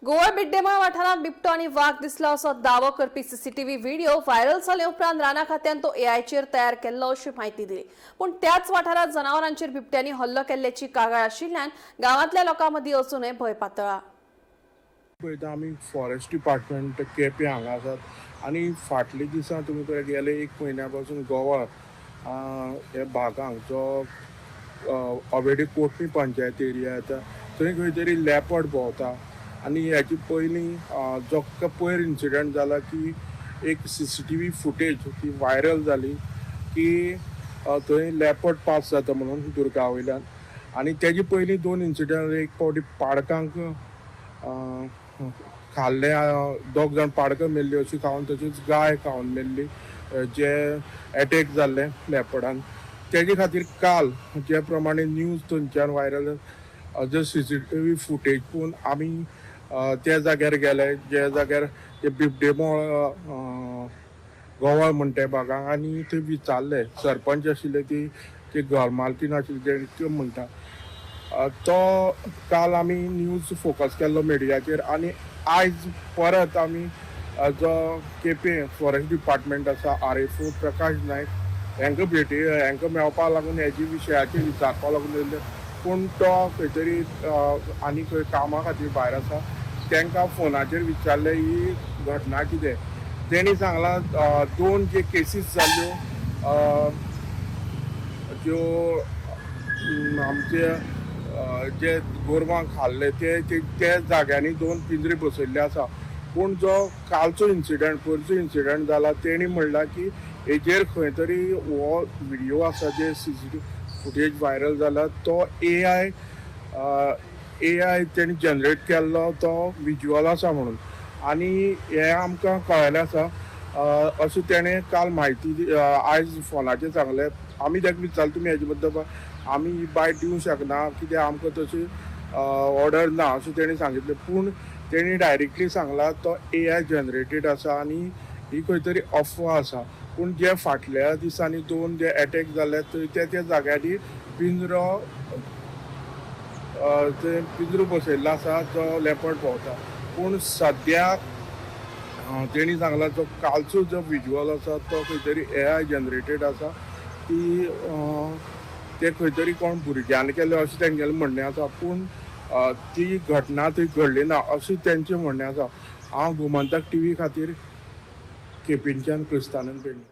गोवा बिड्डेमाळ वाठारात बिबटो आणि वाघ दिसला असो दावो करपी सीसीटीव्ही व्हिडिओ व्हायरल जाले उपरांत राणा खात्यान तो एआयचेर तयार केल्लो अशी माहिती दिली। पण त्याच वाठारात जनावरांचेर बिबट्यांनी हल्लो केल्ल्याची कागाळ आशिल्ल्यान गांवांतल्या लोकां मदीं अजूनय भय पातळ्ळा। पळयता आमी फॉरेस्ट डिपार्टमेंट केपें हांगा आसात आनी फाटले दिसा तुमी पळय गेले एक म्हयन्या पासून गोवा हे भागांक जो अवेडे कोटणी पंचायत एरिया येता थंय खंय तरी लेपर्ड भोंवता आनी हेची पयलीं जो पयर इन्सिडंट जाला की एक सीसीटीव्ही फुटेज ती व्हायरल जाली की थंय लेपर्ड पास जाता म्हणून दुर्गा वयल्यान आनी तेजे पयलीं दोन इन्सिडंट एक फावटी पाडकांक खाल्ले दोग जाण पाडकां मेल्ली अशी खावन तशीच गाय खावन मेल्ली जे एटॅक जाल्ले लेपर्डान तेजे खातीर काल जे प्रमाणे न्यूज थंयच्यान व्हायरल जे सीसीटीव्ही फुटेज पळोवन आमी त्या जाग्यार गेले जे जाग्यार ते बिबडेमोळ गोवा म्हणटा भागांक आनी थंय विचारले सरपंच आशिल्ले ती घर मालकीन आशिल्ले ते म्हणटा तो काल आमी न्यूज फोकस केल्लो मिडियाचेर आनी आयज परत आमी जो केपें फॉरेस्ट डिपार्टमेंट आसा RFO प्रकाश नायक हांकां मेळपा लागून हेजी विशयाचेर विचारपा लागून येयल्ले पूण तो खंय तरी आनी खंय कामा खातीर भायर आसा तांकां फोनाचेर विचारले ही घटना कितें तेणी सांगलां दोन जे केसीस जाल्ल्यो ज्यो आमचे जे गोरवांक खाल्ले ते जाग्यांनी दोन पिंजरे बसयल्ले आसा पूण जो कालचो इन्सिडंट पयरचो इन्सिडंट जाला तेणी म्हणला की हेजेर खंय तरी हो व्हिडिओ आसा जे सीसीटीव्ही फुटेज व्हायरल जाला तो AI तेणी जनरेट केल्लो तो विज्युअल आसा म्हणून आनी हे आमकां कळयलें आसा अशें तेणें काल म्हायती आयज फोनाचेर सांगलें आमी ताका विचारलें तुमी हेजे बद्दल आमी ही बायट दिवंक शकना कित्याक आमकां तशी ऑर्डर ना अशें तेणी सांगितलें पूण तेणी डायरेक्टली सांगलां तो AI जनरेटेड आसा आनी ही खंय तरी अफवा आसा पूण जे फाटल्या दिसांनी दोन जे एटॅक जाले थंय त्या जाग्यांनी पिंजरो बसयल्लो आसा जो लेपर्ड भोंवता पूण सद्याक तेणी सांगलां जो कालचो जो विज्युअल आसा तो खंय तरी AI जनरेटेड आसा ते खंय तरी कोण भुरग्यान केले अशें तेंगेलें म्हणणें आसा पूण ती घटना थंय घडली ना अशें तेंचें म्हणणें आसा। हांव गोमंतक TV खातीर केपेंच्यान क्रिस्तानन पेडणे।